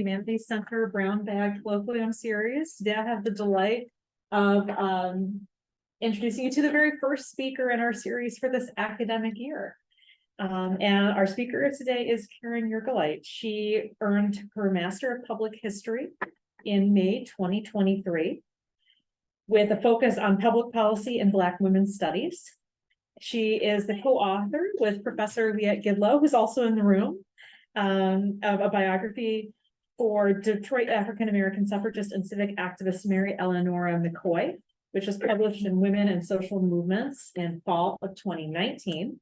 Humanities Center Brown Bag Colloquium Series. Today I have the delight of introducing you to the very first speaker in our series for this academic year. And our speaker today is Karren Yurgalite. She earned her Master of Public History in May 2023 with a focus on public policy and Black women's studies. She is the co-author with Professor Liette Gidlow, who's also in the room, of a biography for Detroit African-American suffragist and civic activist Mary Eleanora McCoy, which was published in Women and Social Movements in fall of 2019.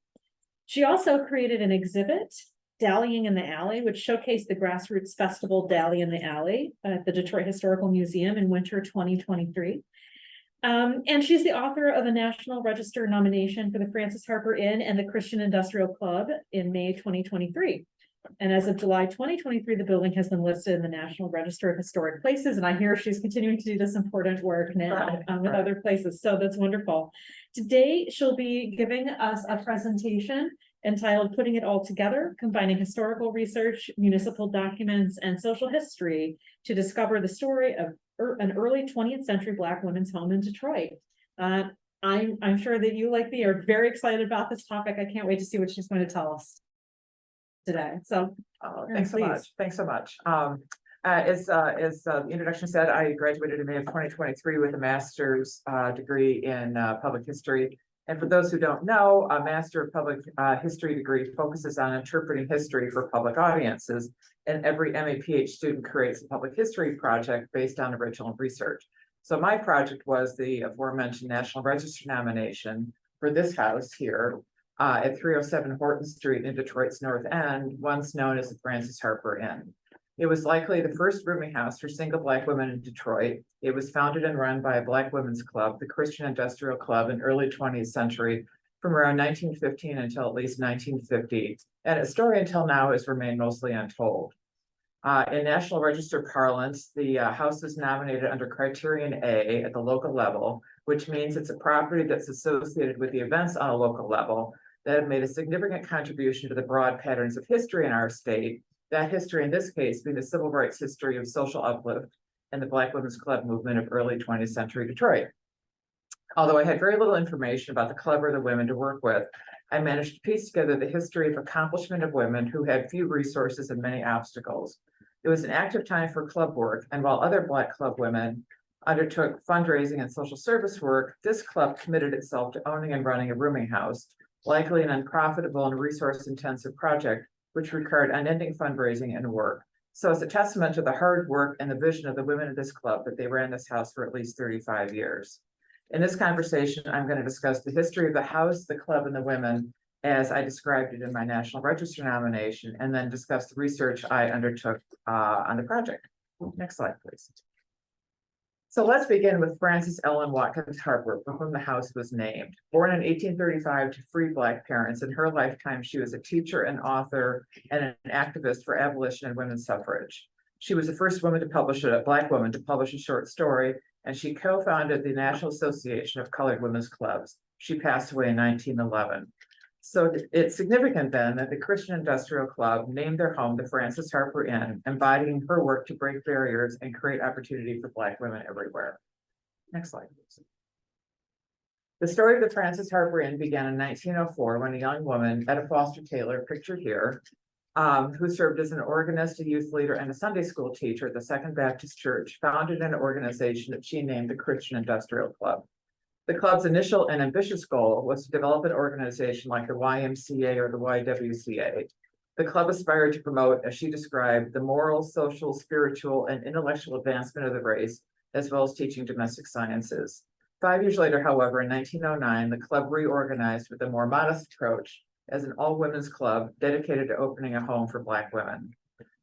She also created an exhibit, Dallying in the Alley, which showcased the grassroots festival Dally in the Alley at the Detroit Historical Museum in winter 2023. And she's the author of a National Register nomination for the Francis Harper Inn and the Christian Industrial Club in May 2023. And as of July 2023, the building has been listed in the National Register of Historic Places. And I hear she's continuing to do this important work now with other places. So that's wonderful. Today, she'll be giving us a presentation entitled Putting It All Together, Combining Historical Research, Municipal Documents, and Social History to Discover the Story of an Early 20th Century Black Women's Home in Detroit. I'm sure that you, like me, are very excited about this topic. I can't wait to see what she's going to tell us today. So thanks so much. Thanks so much. As the introduction said, I graduated in May of 2023 with a master's degree in public history. And for those who don't know, a Master of Public History degree focuses on interpreting history for public audiences. And every MA-PH student creates a public history project based on original research. So my project was the aforementioned National Register nomination for this house here at 307 Horton Street in Detroit's North End, once known as the Francis Harper Inn. It was likely the first rooming house for single Black women in Detroit. It was founded and run by a Black women's club, the Christian Industrial Club, in early 20th century, from around 1915 until at least 1950. And its story until now has remained mostly untold. In National Register parlance, the house is nominated under Criterion A at the local level, which means it's a property that's associated with the events on a local level that have made a significant contribution to the broad patterns of history in our state. That history, in this case, being the civil rights history of social uplift and the Black Women's Club movement of early 20th century Detroit. Although I had very little information about the club or the women to work with, I managed to piece together the history of accomplishment of women who had few resources and many obstacles. It was an active time for club work, and while other Black club women undertook fundraising and social service work, this club committed itself to owning and running a rooming house, likely an unprofitable and resource-intensive project, which required unending fundraising and work. So it's a testament to the hard work and the vision of the women of this club that they ran this house for at least 35 years. In this conversation, I'm going to discuss the history of the house, the club, and the women as I described it in my National Register nomination, and then discuss the research I undertook on the project. Next slide, please. So let's begin with Frances Ellen Watkins Harper, for whom the house was named. Born in 1835 to free Black parents, in her lifetime, she was a teacher, an author, and an activist for abolition and women's suffrage. She was the first woman to publish a Black woman to publish a short story, and she co-founded the National Association of Colored Women's Clubs. She passed away in 1911. So it's significant then that the Christian Industrial Club named their home the Francis Harper Inn, embodying her work to break barriers and create opportunity for Black women everywhere. Next slide, please. The story of the Francis Harper Inn began in 1904 when a young woman, Etta Foster Taylor, pictured here, who served as an organist, a youth leader, and a Sunday school teacher at the Second Baptist Church, founded an organization that she named the Christian Industrial Club. The club's initial and ambitious goal was to develop an organization like the YMCA or the YWCA. The club aspired to promote, as she described, the moral, social, spiritual, and intellectual advancement of the race, as well as teaching domestic sciences. 5 years later, however, in 1909, the club reorganized with a more modest approach as an all-women's club dedicated to opening a home for Black women.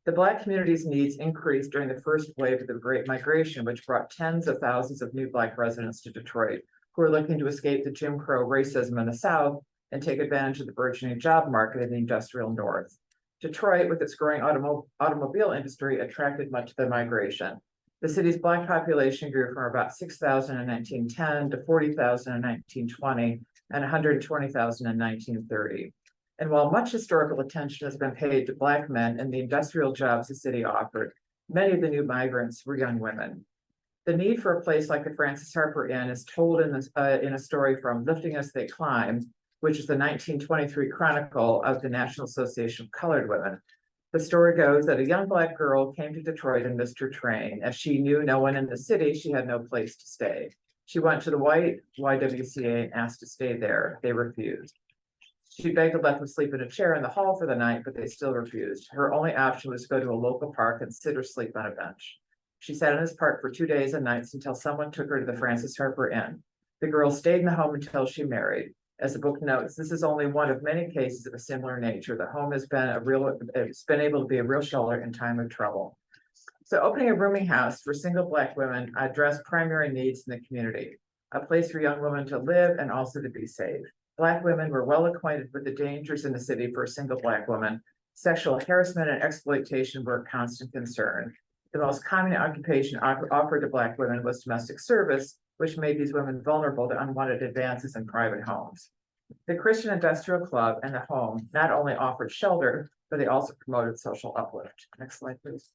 The Black community's needs increased during the first wave of the Great Migration, which brought tens of thousands of new Black residents to Detroit, who are looking to escape the Jim Crow racism in the South and take advantage of the burgeoning job market in the industrial North. Detroit, with its growing automobile industry, attracted much of the migration. The city's Black population grew from about 6,000 in 1910 to 40,000 in 1920 and 120,000 in 1930. And while much historical attention has been paid to Black men and the industrial jobs the city offered, Many of the new migrants were young women. The need for a place like the Francis Harper Inn is told in a story from Lifting As They Climbed, which is the 1923 chronicle of the National Association of Colored Women. The story goes that a young Black girl came to Detroit and missed her train. As she knew no one in the city, she had no place to stay. She went to the white YWCA and asked to stay there. They refused. She begged to let them sleep in a chair in the hall for the night, but they still refused. Her only option was to go to a local park and sit or sleep on a bench. She sat in this park for 2 days and nights until someone took her to the Francis Harper Inn. The girl stayed in the home until she married. As the book notes, this is only one of many cases of a similar nature. The home has been able to be a real shelter in time of trouble. So opening a rooming house for single Black women addressed primary needs in the community, a place for young women to live and also to be safe. Black women were well acquainted with the dangers in the city for a single Black woman. Sexual harassment and exploitation were a constant concern. The most common occupation offered to Black women was domestic service, which made these women vulnerable to unwanted advances in private homes. The Christian Industrial Club and the home not only offered shelter, but they also promoted social uplift. Next slide, please.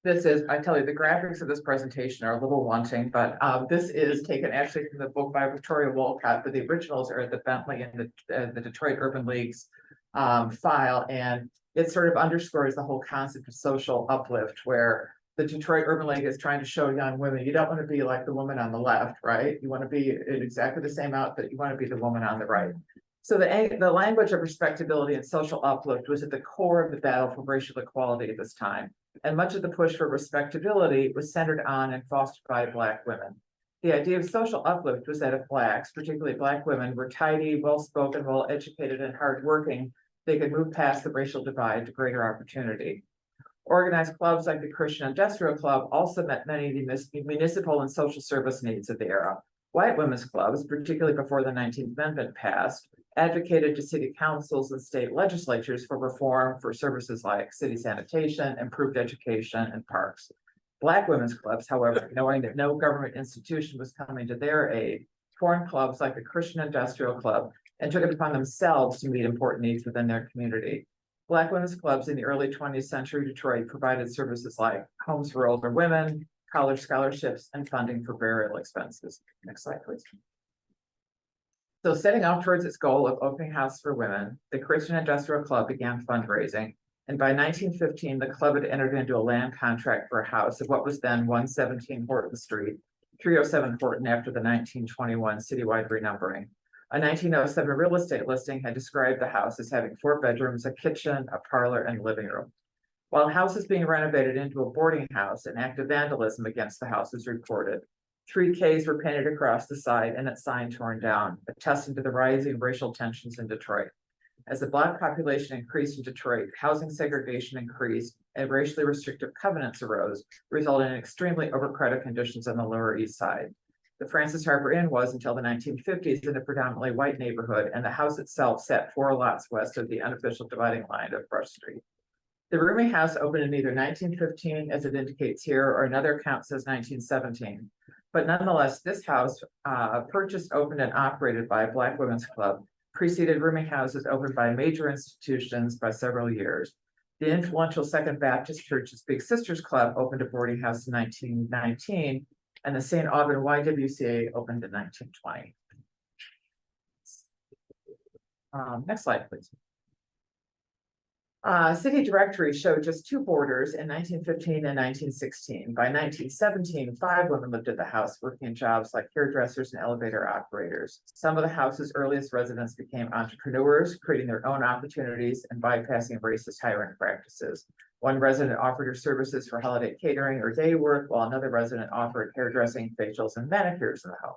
This is, I tell you, the graphics of this presentation are a little wanting, but this is taken actually from the book by Victoria Wolcott, but the originals are at the Bentley and the Detroit Urban League's file, and it sort of underscores the whole concept of social uplift, where the Detroit Urban League is trying to show young women, you don't want to be like the woman on the left, right? You want to be in exactly the same outfit, you want to be the woman on the right. So the language of respectability and social uplift was at the core of the battle for racial equality at this time. And much of the push for respectability was centered on and fostered by Black women. The idea of social uplift was that if Blacks, particularly Black women, were tidy, well-spoken, well-educated, and hardworking, they could move past the racial divide to greater opportunity. Organized clubs like the Christian Industrial Club also met many of the municipal and social service needs of the era. White women's clubs, particularly before the 19th Amendment passed, advocated to city councils and state legislatures for reform for services like city sanitation, improved education, and parks. Black women's clubs, however, knowing that no government institution was coming to their aid, formed clubs like the Christian Industrial Club and took it upon themselves to meet important needs within their community. Black women's clubs in the early 20th century Detroit provided services like homes for older women, college scholarships, and funding for burial expenses. Next slide, please. So setting out towards its goal of opening house for women, the Christian Industrial Club began fundraising. And by 1915, the club had entered into a land contract for a house at what was then 117 Horton Street, 307 Horton after the 1921 citywide renumbering. A 1907 real estate listing had described the house as having 4 bedrooms, a kitchen, a parlor, and living room. While the house was being renovated into a boarding house, an act of vandalism against the house was reported. 3 Ks were painted across the side and its sign torn down, attesting to the rising racial tensions in Detroit. As the Black population increased in Detroit, housing segregation increased and racially restrictive covenants arose, resulting in extremely overcrowded conditions on the Lower East Side. The Francis Harper Inn was, until the 1950s, in a predominantly white neighborhood, and the house itself sat 4 lots west of the unofficial dividing line of Brush Street. The rooming house opened in either 1915, as it indicates here, or another account says 1917. But nonetheless, this house, purchased, opened, and operated by a Black women's club, preceded rooming houses opened by major institutions by several years. The influential Second Baptist Church's Big Sisters Club opened a boarding house in 1919, and the St. Aubin YWCA opened in 1920. Next slide, please. City directories showed just 2 boarders in 1915 and 1916. By 1917, 5 women lived at the house, working in jobs like hairdressers and elevator operators. Some of the house's earliest residents became entrepreneurs, creating their own opportunities and bypassing racist hiring practices. One resident offered her services for holiday catering or day work, while another resident offered hairdressing, facials, and manicures in the home.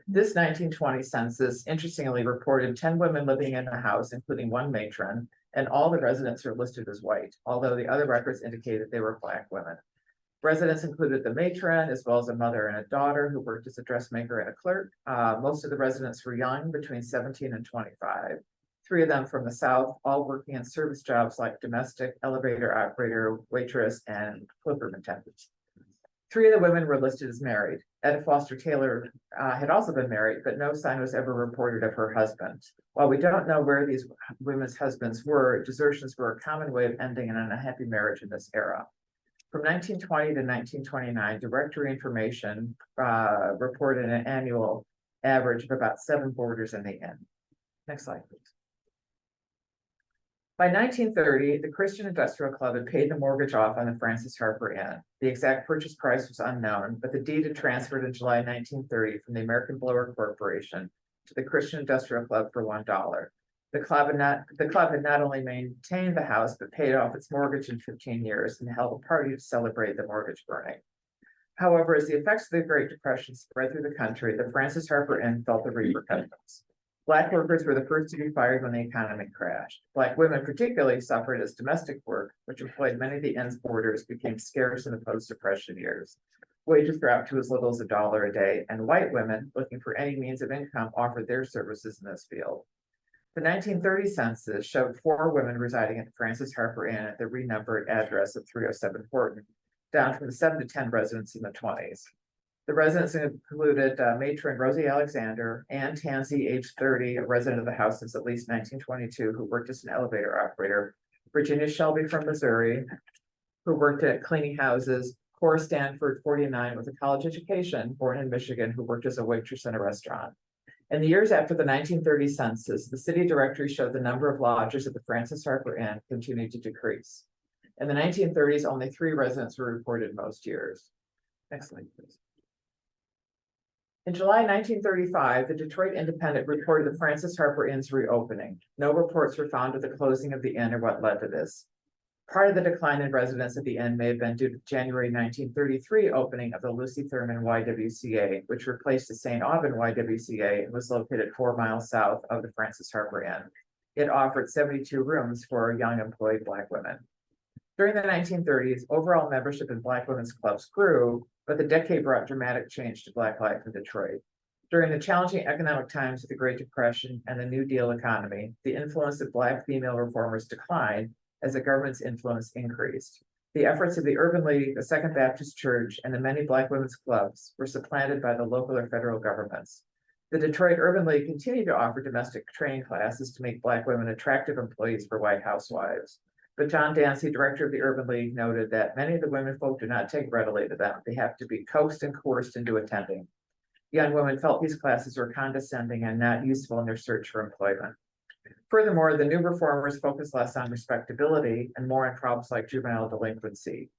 This 1920 census interestingly reported 10 women living in the house, including 1 matron, and all the residents are listed as white, although the other records indicate that they were Black women. Residents included the matron, as well as a mother and a daughter who worked as a dressmaker and a clerk. Most of the residents were young, between 17 and 25. 3 of them from the South, all working in service jobs like domestic, elevator operator, waitress, and cloakroom attendants. 3 of the women were listed as married. Etta Foster Taylor had also been married, but no sign was ever reported of her husband. While we don't know where these women's husbands were, desertions were a common way of ending an unhappy marriage in this era. From 1920 to 1929, directory information reported an annual average of about 7 boarders in the inn. Next slide, please. By 1930, the Christian Industrial Club had paid the mortgage off on the Francis Harper Inn. The exact purchase price was unknown, but the deed had transferred in July 1930 from the American Blower Corporation to the Christian Industrial Club for $1. The club had not only maintained the house, but paid off its mortgage in 15 years and held a party to celebrate the mortgage burning. However, as the effects of the Great Depression spread through the country, the Francis Harper Inn felt the repercussions. Black workers were the first to be fired when the economy crashed. Black women particularly suffered as domestic work, which employed many of the inn's boarders, became scarce in the post-Depression years. Wages dropped to as little as $1 a day, and white women, looking for any means of income, offered their services in this field. The 1930 census showed 4 women residing at the Francis Harper Inn at the renumbered address of 307 Horton, down from the 7 to 10 residents in the 20s. The residents included matron Rosie Alexander, Ann Tansey, age 30, a resident of the house since at least 1922, who worked as an elevator operator, Virginia Shelby from Missouri, who worked at cleaning houses, Cora Stanford, 49, with a college education, born in Michigan, who worked as a waitress in a restaurant. In the years after the 1930 census, the city directory showed the number of lodgers at the Francis Harper Inn continued to decrease. In the 1930s, only 3 residents were reported most years. Next slide, please. In July 1935, the Detroit Independent reported the Francis Harper Inn's reopening. No reports were found of the closing of the inn or what led to this. Part of the decline in residents at the inn may have been due to the January 1933 opening of the Lucy Thurman YWCA, which replaced the St. Aubin YWCA and was located 4 miles south of the Francis Harper Inn. It offered 72 rooms for young employed Black women. During the 1930s, overall membership in Black women's clubs grew, but the decade brought dramatic change to Black life in Detroit. During the challenging economic times of the Great Depression and the New Deal economy, the influence of Black female reformers declined as the government's influence increased. The efforts of the Urban League, the Second Baptist Church, and the many Black women's clubs were supplanted by the local or federal governments. The Detroit Urban League continued to offer domestic training classes to make Black women attractive employees for white housewives. But John Dancy, director of the Urban League, noted that many of the women folk do not take readily to them. They have to be coaxed and coerced into attending. Young women felt these classes were condescending and not useful in their search for employment. Furthermore, the new reformers focused less on respectability and more on problems like juvenile delinquency.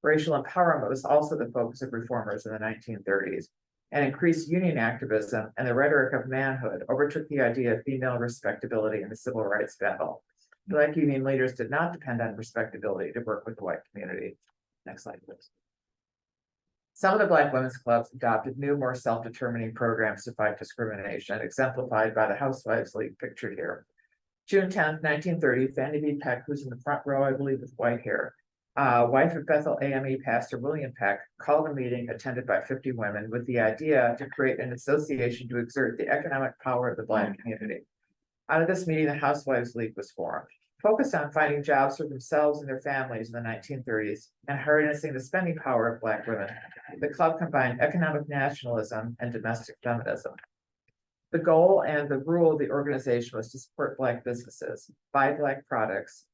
Racial empowerment was also the focus of reformers in the 1930s, and increased union activism and the rhetoric of manhood overtook the idea of female respectability in the civil rights battle. Black union leaders did not depend on respectability to work with the white community. Next slide, please. Some of the Black women's clubs adopted new, more self-determining programs to fight discrimination, exemplified by the Housewives League pictured here. June 10th, 1930, Fanny B. Peck, who's in the front row, I believe, with white hair, wife of Bethel AME pastor William Peck, called a meeting attended by 50 women with the idea to create an association to exert the economic power of the Black community. Out of this meeting, the Housewives League was formed, focused on finding jobs for themselves and their families in the 1930s and harnessing the spending power of Black women. The club combined economic nationalism and domestic feminism. The goal and the rule of the organization was to support Black businesses, buy Black products,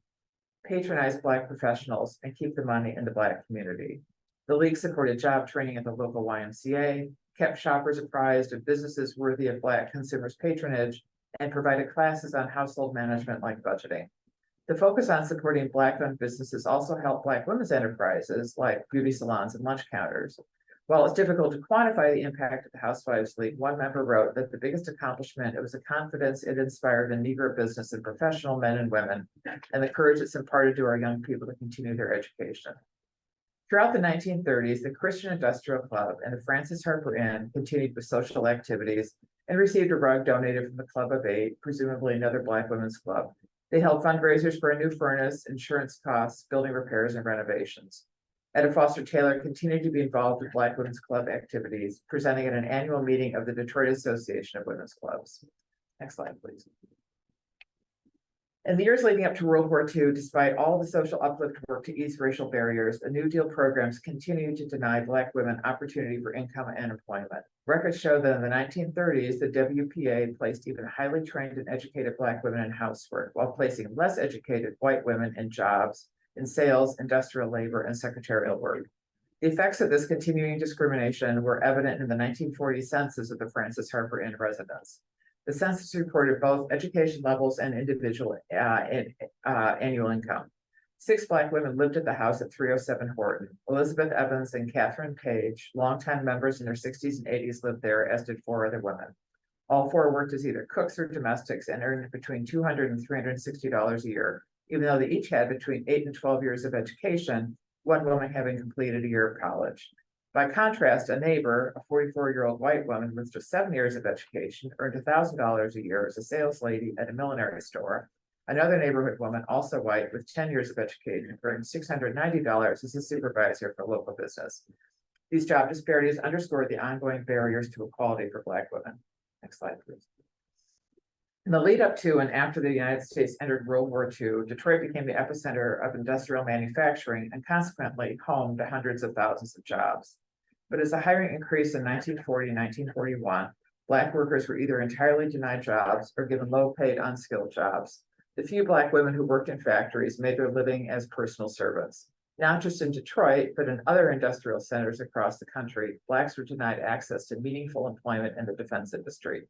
patronize Black professionals, and keep the money in the Black community. The League supported job training at the local YMCA, kept shoppers apprised of businesses worthy of Black consumers' patronage, and provided classes on household management like budgeting. The focus on supporting Black-owned businesses also helped Black women's enterprises like beauty salons and lunch counters. While it's difficult to quantify the impact of the Housewives League, one member wrote that the biggest accomplishment was the confidence it inspired in Negro business and professional men and women, and the courage it's imparted to our young people to continue their education. Throughout the 1930s, the Christian Industrial Club and the Francis Harper Inn continued with social activities and received a rug donated from the Club of Eight, presumably another Black women's club. They held fundraisers for a new furnace, insurance costs, building repairs, and renovations. Etta Foster Taylor continued to be involved with Black Women's Club activities, presenting at an annual meeting of the Detroit Association of Women's Clubs. Next slide, please. In the years leading up to World War II, despite all the social uplift work to ease racial barriers, the New Deal programs continued to deny Black women opportunity for income and employment. Records show that in the 1930s, the WPA placed even highly trained and educated Black women in housework, while placing less educated white women in jobs in sales, industrial labor, and secretarial work. The effects of this continuing discrimination were evident in the 1940 census of the Francis Harper Inn residents. The census reported both education levels and individual annual income. 6 Black women lived at the house at 307 Horton. Elizabeth Evans and Catherine Page, longtime members in their 60s and 80s, lived there, as did 4 other women. All 4 worked as either cooks or domestics and earned between $200 and $360 a year, even though they each had between 8 and 12 years of education, one woman having completed a year of college. By contrast, a neighbor, a 44-year-old white woman with just 7 years of education, earned $1,000 a year as a sales lady at a millinery store. Another neighborhood woman, also white, with 10 years of education, earned $690 as a supervisor for a local business. These job disparities underscore the ongoing barriers to equality for Black women. Next slide, please. In the lead up to and after the United States entered World War II, Detroit became the epicenter of industrial manufacturing and consequently home to hundreds of thousands of jobs. But as the hiring increased in 1940 and 1941, Black workers were either entirely denied jobs or given low-paid, unskilled jobs. The few Black women who worked in factories made their living as personal servants. Not just in Detroit, but in other industrial centers across the country, Blacks were denied access to meaningful employment in the defense industry.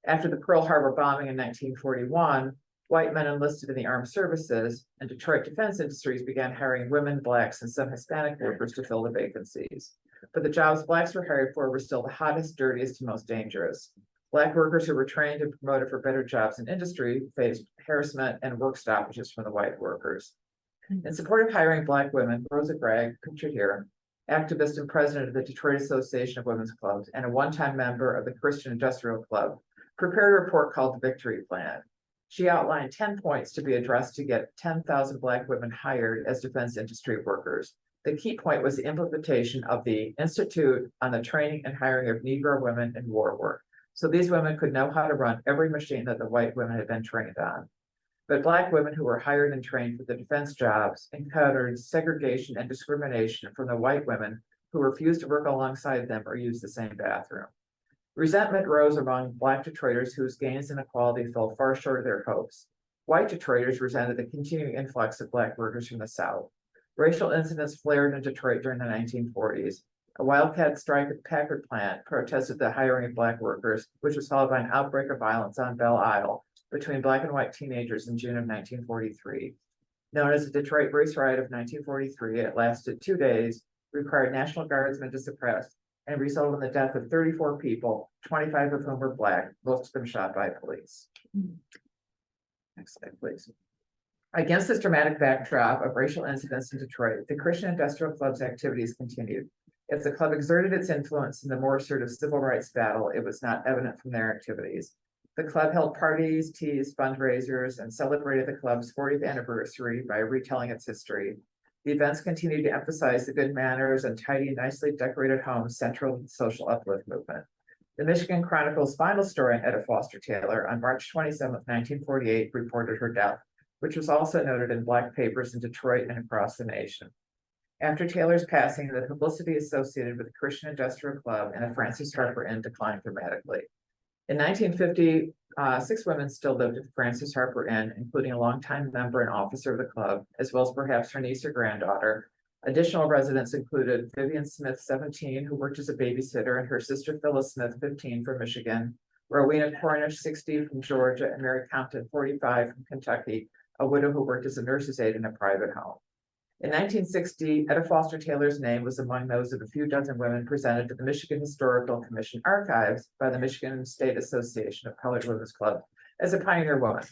After the Pearl Harbor bombing in 1941, white men enlisted in the armed services, and Detroit defense industries began hiring women, Blacks, and some Hispanic workers to fill the vacancies. But the jobs Blacks were hired for were still the hottest, dirtiest, and most dangerous. Black workers who were trained and promoted for better jobs in industry faced harassment and work stoppages from the white workers. In support of hiring Black women, Rosa Gregg, pictured here, activist and president of the Detroit Association of Women's Clubs and a one-time member of the Christian Industrial Club, prepared a report called the Victory Plan. She outlined 10 points to be addressed to get 10,000 Black women hired as defense industry workers. The key point was the implementation of the Institute on the Training and Hiring of Negro Women in War Work. So these women could know how to run every machine that the white women had been trained on. But Black women who were hired and trained for the defense jobs encountered segregation and discrimination from the white women who refused to work alongside them or use the same bathroom. Resentment rose among Black Detroiters whose gains in equality fell far short of their hopes. White Detroiters resented the continuing influx of Black workers from the South. Racial incidents flared in Detroit during the 1940s. A wildcat strike at the Packard plant protested the hiring of Black workers, which was followed by an outbreak of violence on Belle Isle between Black and white teenagers in June of 1943. Known as the Detroit Race Riot of 1943, it lasted 2 days, required National Guardsmen to suppress, and resulted in the death of 34 people, 25 of whom were Black, most of them shot by police. Next slide, please. Against this dramatic backdrop of racial incidents in Detroit, the Christian Industrial Club's activities continued. If the club exerted its influence in the more assertive civil rights battle, it was not evident from their activities. The club held parties, teas, fundraisers, and celebrated the club's 40th anniversary by retelling its history. The events continued to emphasize the good manners and tidy, nicely decorated homes central to the social uplift movement. The Michigan Chronicle's final story on Etta Foster Taylor on March 27, 1948, reported her death, which was also noted in Black papers in Detroit and across the nation. After Taylor's passing, the publicity associated with the Christian Industrial Club and the Francis Harper Inn declined dramatically. In 1950, 6 women still lived at the Francis Harper Inn, including a longtime member and officer of the club, as well as perhaps her niece or granddaughter. Additional residents included Vivian Smith, 17, who worked as a babysitter, and her sister Phyllis Smith, 15, from Michigan, Rowena Cornish, 60, from Georgia, and Mary Compton, 45, from Kentucky, a widow who worked as a nurse's aide in a private home. In 1960, Etta Foster Taylor's name was among those of a few dozen women presented to the Michigan Historical Commission archives by the Michigan State Association of Colored Women's Clubs as a pioneer woman.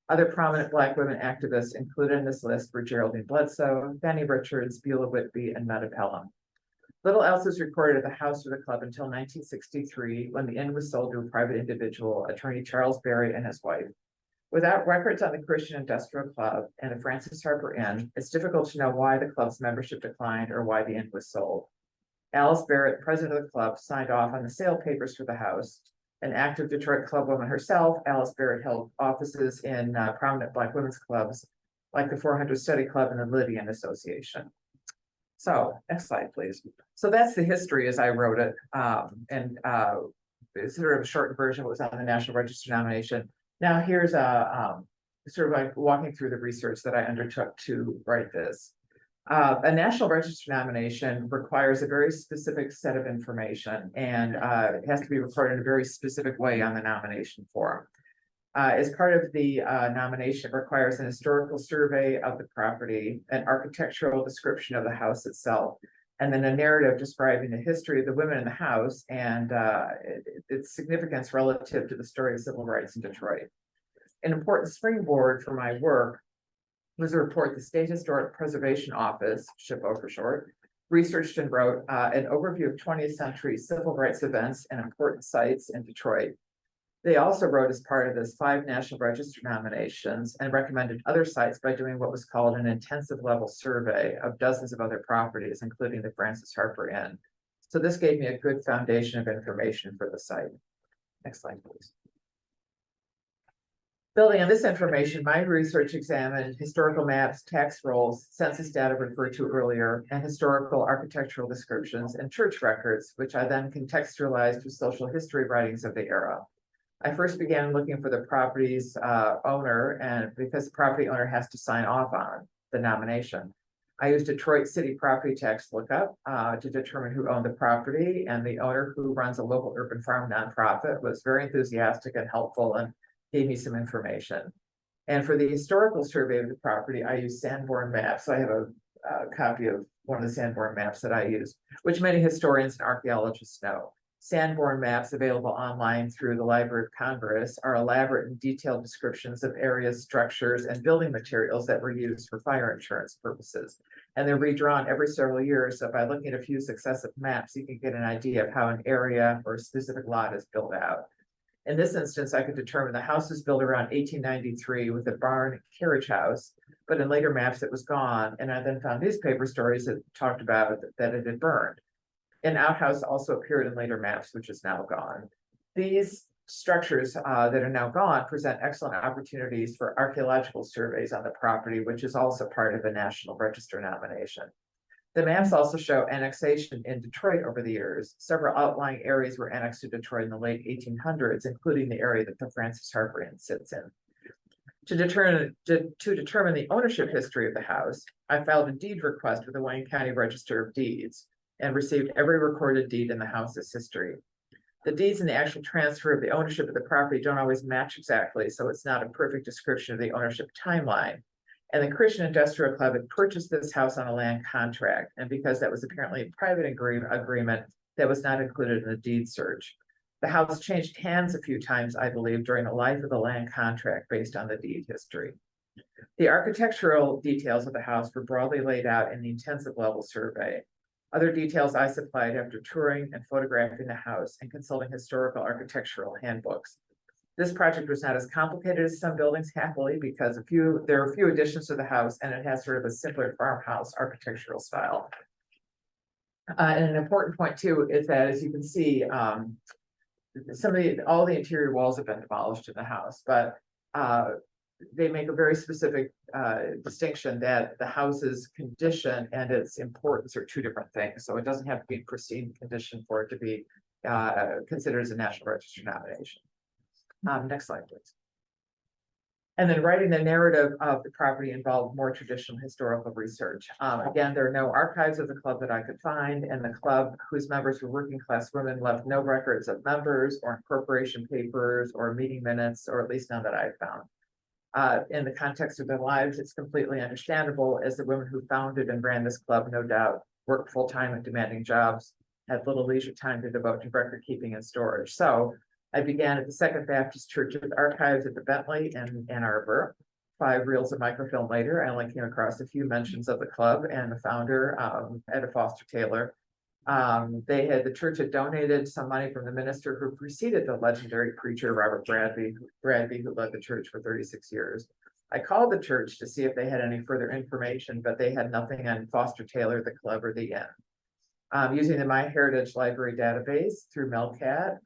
Other prominent Black women activists included in this list were Geraldine Bledsoe, Fanny Richards, Beulah Whitby, and Metta Pelham. Little else was recorded at the house of the club until 1963, when the inn was sold to a private individual, attorney Charles Berry, and his wife. Without records on the Christian Industrial Club and the Francis Harper Inn, it's difficult to know why the club's membership declined or why the inn was sold. Alice Barrett, president of the club, signed off on the sale papers for the house. An active Detroit clubwoman herself, Alice Barrett held offices in prominent Black women's clubs like the 400 Study Club and the Lydian Association. So, next slide, please. So that's the history as I wrote it. Sort of a shortened version was on the National Register nomination. Now here's a sort of like walking through the research that I undertook to write this. A National Register nomination requires a very specific set of information, and it has to be recorded in a very specific way on the nomination form. As part of the nomination, it requires an historical survey of the property, an architectural description of the house itself, and then a narrative describing the history of the women in the house and its significance relative to the story of civil rights in Detroit. An important springboard for my work was a report the State Historic Preservation Office, SHPO for short, researched and wrote an overview of 20th century civil rights events and important sites in Detroit. They also wrote, as part of this, 5 National Register nominations and recommended other sites by doing what was called an intensive level survey of dozens of other properties, including the Francis Harper Inn. So this gave me a good foundation of information for the site. Next slide, please. Building on this information, my research examined historical maps, tax rolls, census data referred to earlier, and historical architectural descriptions and church records, which I then contextualized with social history writings of the era. I first began looking for the property's owner, and because the property owner has to sign off on the nomination. I used Detroit City property tax lookup to determine who owned the property, and the owner, who runs a local urban farm nonprofit, was very enthusiastic and helpful and gave me some information. And for the historical survey of the property, I used Sanborn maps. So I have a copy of one of the Sanborn maps that I used, which many historians and archaeologists know. Sanborn maps, available online through the Library of Congress, are elaborate and detailed descriptions of areas, structures, and building materials that were used for fire insurance purposes. And they're redrawn every several years. So by looking at a few successive maps, you can get an idea of how an area or a specific lot is built out. In this instance, I could determine the house was built around 1893 with a barn carriage house, but in later maps it was gone. And I then found newspaper stories that talked about that it had burned. An outhouse also appeared in later maps, which is now gone. These structures that are now gone present excellent opportunities for archaeological surveys on the property, which is also part of a National Register nomination. The maps also show annexation in Detroit over the years. Several outlying areas were annexed to Detroit in the late 1800s, including the area that the Francis Harper Inn sits in. To determine the ownership history of the house, I filed a deed request with the Wayne County Register of Deeds and received every recorded deed in the house's history. The deeds and the actual transfer of the ownership of the property don't always match exactly, so it's not a perfect description of the ownership timeline. And the Christian Industrial Club had purchased this house on a land contract, and because that was apparently a private agreement, that was not included in the deed search. The house changed hands a few times, I believe, during the life of the land contract based on the deed history. The architectural details of the house were broadly laid out in the intensive level survey. Other details I supplied after touring and photographing the house and consulting historical architectural handbooks. This project was not as complicated as some buildings, happily, because there are a few additions to the house, and it has sort of a simpler farmhouse architectural style. And an important point too is that, as you can see, all the interior walls have been demolished in the house, but they make a very specific distinction that the house's condition and its importance are 2 different things. So it doesn't have to be in pristine condition for it to be considered as a National Register nomination. Next slide, please. And then writing the narrative of the property involved more traditional historical research. Again, there are no archives of the club that I could find, and the club, whose members were working class women, left no records of members or incorporation papers or meeting minutes, or at least none that I found. In the context of their lives, it's completely understandable, as the women who founded and ran this club no doubt worked full-time at demanding jobs, had little leisure time to devote to record keeping and storage. So I began at the Second Baptist Church of Archives at the Bentley in Ann Arbor. 5 reels of microfilm later, I only came across a few mentions of the club and the founder, Etta Foster Taylor. The church had donated some money from the minister who preceded the legendary preacher, Robert Bradby, who led the church for 36 years. I called the church to see if they had any further information, but they had nothing on Foster Taylor, the club, or the inn. Using the MyHeritage Library database through Melcat,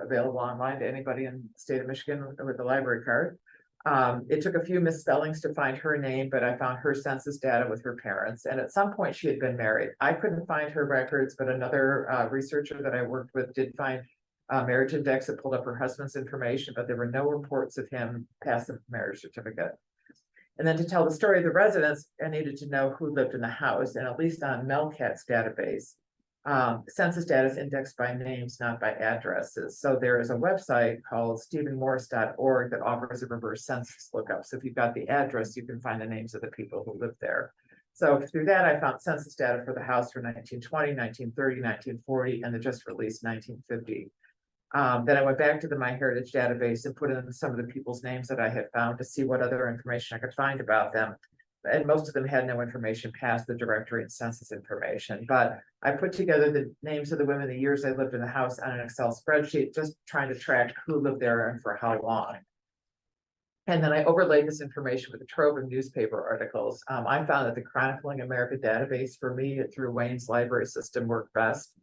available online to anybody in the state of Michigan with a library card. It took a few misspellings to find her name, but I found her census data with her parents. And at some point she had been married. I couldn't find her records, but another researcher that I worked with did find marriage index that pulled up her husband's information, but there were no reports of him past the marriage certificate. And then to tell the story of the residents, I needed to know who lived in the house, and at least on Melcat's database, census data is indexed by names, not by addresses. So there is a website called stephenmorris.org that offers a reverse census lookup. So if you've got the address, you can find the names of the people who live there. So through that, I found census data for the house for 1920, 1930, 1940, and the just released 1950. Then I went back to the MyHeritage database and put in some of the people's names that I had found to see what other information I could find about them. And most of them had no information past the directory and census information. But I put together the names of the women, the years they lived in the house on an Excel spreadsheet, just trying to track who lived there and for how long. And then I overlaid this information with a trove of newspaper articles. I found that the Chronicling America database for me through Wayne's library system worked best,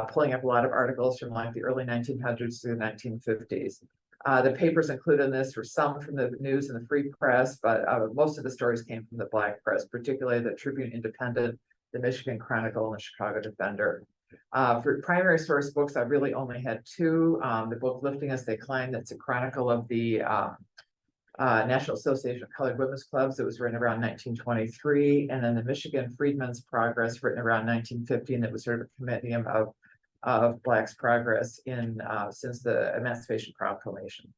pulling up a lot of articles from like the early 1900s to the 1950s. The papers included in this were some from the news and the free press, but most of the stories came from the Black press, particularly the Tribune Independent, the Michigan Chronicle, and the Chicago Defender. For primary source books, I really only had two. The book Lifting As They Climb, that's a chronicle of the National Association of Colored Women's Clubs. It was written around 1923, and then the Michigan Freedmen's Progress, written around 1950, and it was sort of a compendium of Black's progress in since the Emancipation Proclamation.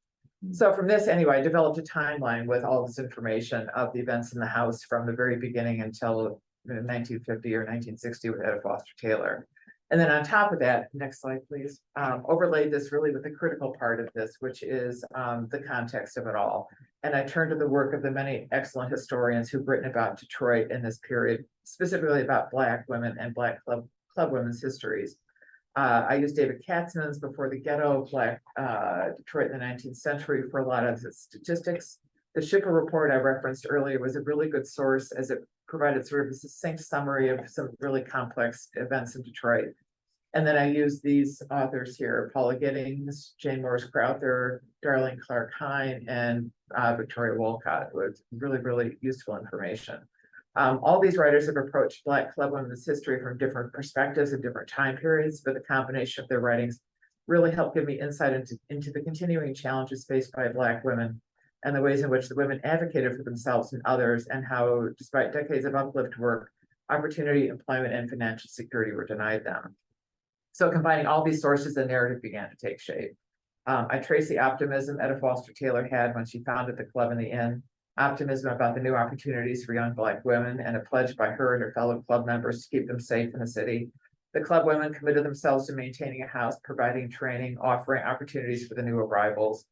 So from this, anyway, I developed a timeline with all this information of the events in the house from the very beginning until 1950 or 1960 with Etta Foster Taylor. And then on top of that, next slide, please, overlaid this really with the critical part of this, which is the context of it all. And I turned to the work of the many excellent historians who've written about Detroit in this period, specifically about Black women and Black club women's histories. I used David Katzman's Before the Ghetto, Black Detroit in the 19th Century for a lot of the statistics. The Schiffer report I referenced earlier was a really good source as it provided sort of a succinct summary of some really complex events in Detroit. And then I used these authors here, Paula Giddings, Jane Morris Crowther, Darlene Clark Hine, and Victoria Wolcott, with really, really useful information. All these writers have approached Black club women's history from different perspectives and different time periods, but the combination of their writings really helped give me insight into the continuing challenges faced by Black women and the ways in which the women advocated for themselves and others, and how, despite decades of uplift work, opportunity, employment, and financial security were denied them. So combining all these sources, the narrative began to take shape. I traced the optimism Etta Foster Taylor had when she founded the club and the inn, optimism about the new opportunities for young Black women, and a pledge by her and her fellow club members to keep them safe in the city. The club women committed themselves to maintaining a house, providing training, offering opportunities for the new arrivals.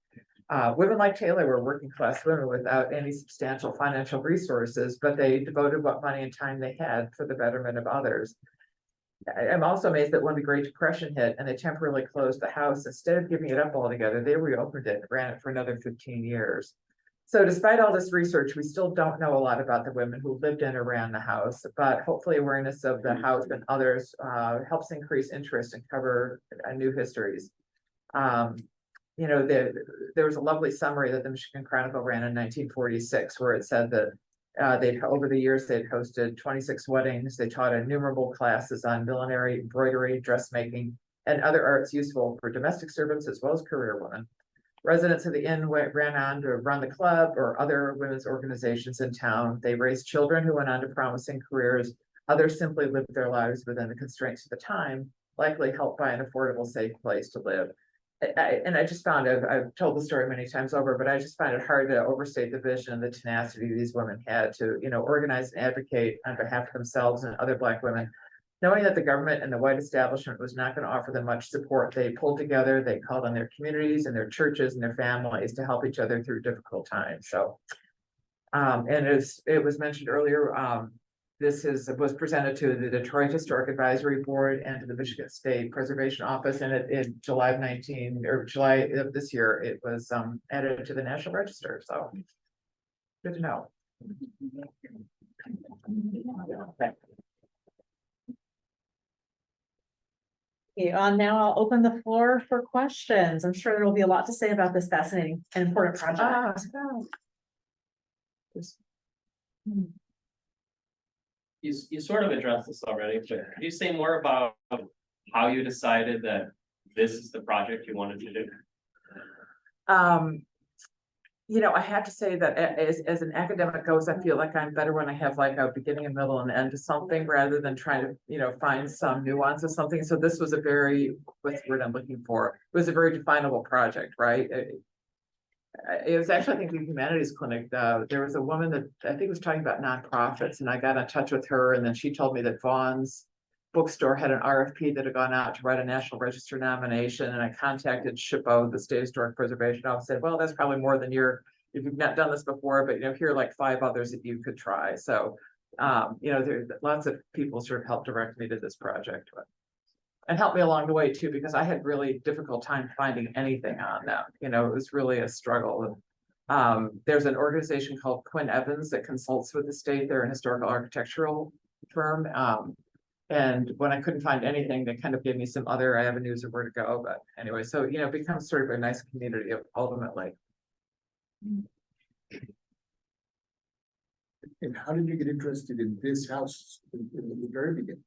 Women like Taylor were working class women without any substantial financial resources, but they devoted what money and time they had for the betterment of others. I'm also amazed that when the Great Depression hit and they temporarily closed the house, instead of giving it up altogether, they reopened it and ran it for another 15 years. So despite all this research, we still don't know a lot about the women who lived in or ran the house, but hopefully awareness of the house and others helps increase interest and cover new histories. You know, there was a lovely summary that the Michigan Chronicle ran in 1946, where it said that over the years, they'd hosted 26 weddings. They taught innumerable classes on millinery, embroidery, dressmaking, and other arts useful for domestic servants as well as career women. Residents of the inn ran on to run the club or other women's organizations in town. They raised children who went on to promising careers. Others simply lived their lives within the constraints of the time, likely helped by an affordable, safe place to live. I just found, I've told the story many times over, but I just find it hard to overstate the vision and the tenacity these women had to, you know, organize and advocate on behalf of themselves and other Black women. Knowing that the government and the white establishment was not going to offer them much support, they pulled together, they called on their communities and their churches and their families to help each other through difficult times. So, and as it was mentioned earlier, this was presented to the Detroit Historic Advisory Board and to the Michigan State Preservation Office, and in July of this year, it was added to the National Register. So good to know. Now I'll open the floor for questions. I'm sure there will be a lot to say about this fascinating and important project. You sort of addressed this already, but could you say more about how you decided that this is the project you wanted to do? I have to say that as an academic goes, I feel like I'm better when I have like a beginning, a middle, and end to something rather than trying to, find some nuance of something. So this was a very, what's the word I'm looking for? It was a very definable project, right? It was actually, I think, the humanities clinic. There was a woman that I think was talking about nonprofits, and I got in touch with her, and then she told me that Vaughn's bookstore had an RFP that had gone out to write a National Register nomination, and I contacted SHPO, the State Historic Preservation Office, said, well, that's probably more than if you've not done this before, but here are like 5 others that you could try. So, there lots of people sort of helped direct me to this project, and helped me along the way too, because I had really difficult time finding anything on them. It was really a struggle. There's an organization called Quinn Evans that consults with the state. They're an historical architectural firm. And when I couldn't find anything, they kind of gave me some other avenues of where to go. But anyway, so, it becomes sort of a nice community ultimately. And how did you get interested in this house in the very beginning?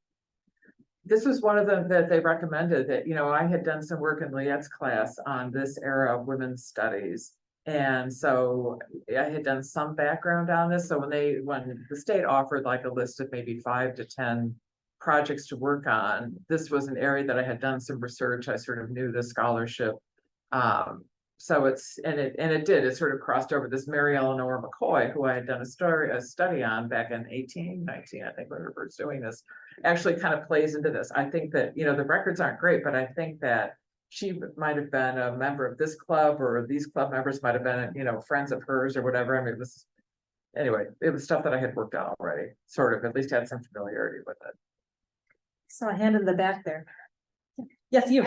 This was one of them that they recommended that, I had done some work in Liette's class on this era of women's studies. And so I had done some background on this. So when the state offered like a list of maybe 5 to 10 projects to work on, this was an area that I had done some research. I sort of knew the scholarship. So it sort of crossed over. This Mary Eleanor McCoy, who I had done a study on back in 1819, I think, when we were first doing this, actually kind of plays into this. I think that, the records aren't great, but I think that she might have been a member of this club, or these club members might have been, friends of hers or whatever. I mean, it was stuff that I had worked on already, sort of, at least had some familiarity with it. So a hand in the back there. Yes, you.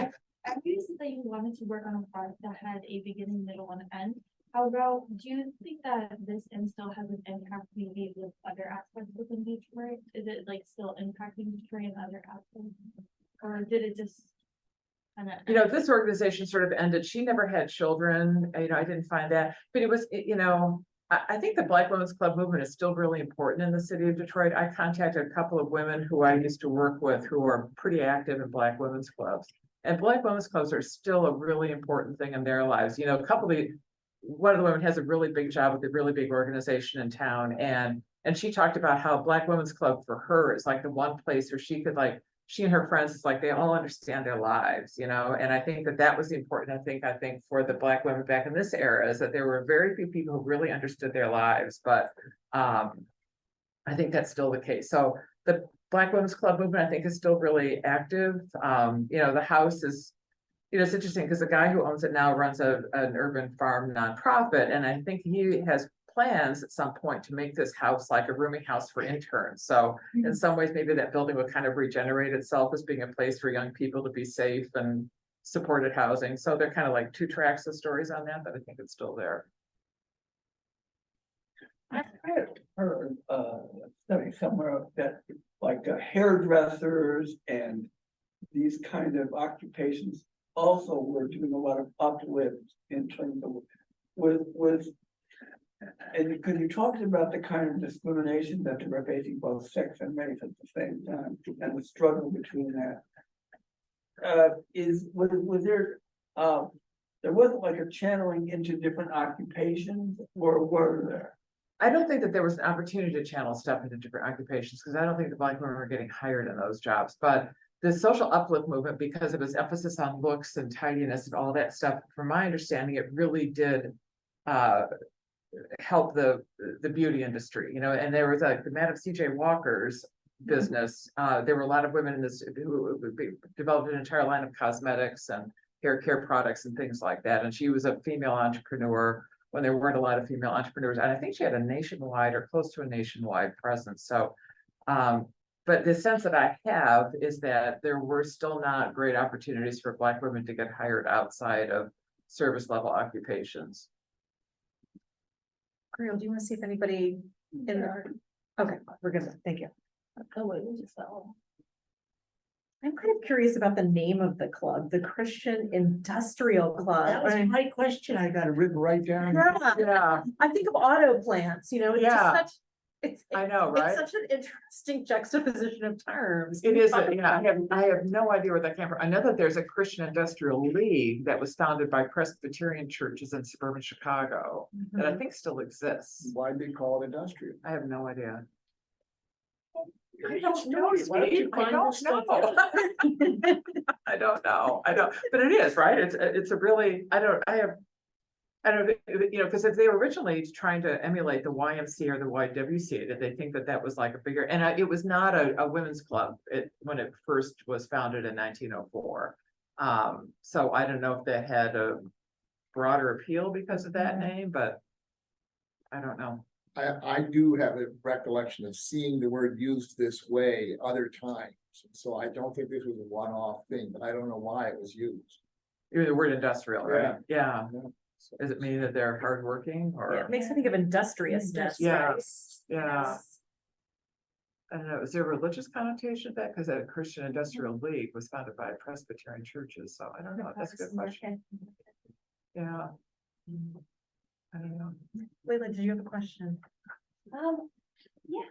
I noticed that you wanted to work on a project that had a beginning, middle, and end. However, do you think that this install has an impact maybe with other aspects within Detroit? Is it like still impacting Detroit and other aspects? Or did it just kind of? This organization sort of ended. She never had children. I didn't find that, but it was, I think the Black Women's Club movement is still really important in the city of Detroit. I contacted a couple of women who I used to work with who are pretty active in Black women's clubs. And Black women's clubs are still a really important thing in their lives. One of the women has a really big job with a really big organization in town. And she talked about how Black Women's Club for her is like the one place where she could she and her friends, it's like they all understand their lives, and I think that was important. I think for the Black women back in this era is that there were very few people who really understood their lives, but I think that's still the case. So the Black Women's Club movement, I think, is still really active. The house is, it's interesting because the guy who owns it now runs an urban farm nonprofit, and I think he has plans at some point to make this house like a rooming house for interns. So in some ways, maybe that building would kind of regenerate itself as being a place for young people to be safe and supported housing. So they're kind of like 2 tracks of stories on that, but I think it's still there. I heard study somewhere that like hairdressers and these kind of occupations also were doing a lot of uplift in terms of with and because you talked about the kind of discrimination that they were facing both sex and race at the same time, and the struggle between that. Was there there wasn't like a channeling into different occupations, or were there? I don't think that there was an opportunity to channel stuff into different occupations, because I don't think the Black women were getting hired in those jobs. But the social uplift movement, because of its emphasis on looks and tidiness and all that stuff, from my understanding, it really did help the beauty industry, and there was the Madam C.J. Walker's business. There were a lot of women in this who developed an entire line of cosmetics and hair care products and things like that. And she was a female entrepreneur when there weren't a lot of female entrepreneurs. And I think she had a nationwide or close to a nationwide presence. So, but the sense that I have is that there were still not great opportunities for Black women to get hired outside of service level occupations. Ariel, do you want to see if anybody in there? Okay, we're good. Thank you. Oh, wait, we just fell. I'm kind of curious about the name of the club, the Christian Industrial Club. That was my question. I got it written right down. Yeah, Yeah. I think of auto plants, it's Yeah. just such, I know, right? It's such an interesting juxtaposition of terms. It is, yeah, I have no idea where that came from. I know that there's a Christian Industrial League that was founded by Presbyterian churches in suburban Chicago that I think still exists. Why they call it industrial? I have no idea. I I don't don't know. Why don't you find this stuff out? I don't know. But it is, right? It's a really, I don't know, because if they were originally trying to emulate the YMCA or the YWCA, did they think that that was like a bigger, and it was not a women's club when it first was founded in 1904. So I don't know if that had a broader appeal because of that name, but I don't know. I do have a recollection of seeing the word used this way other times. So I don't think this was a one-off thing, but I don't know why it was used. The word industrial, right? Yeah. So- Does it mean that they're hardworking Yeah, or? it makes me think of industriousness. Yeah, right? yeah. Yes. I don't know, is there a religious connotation to that? Because the Christian Industrial League was founded by Presbyterian churches, so I don't know, that's a good question, yeah. I don't know. Leila, did you have a question? Yeah,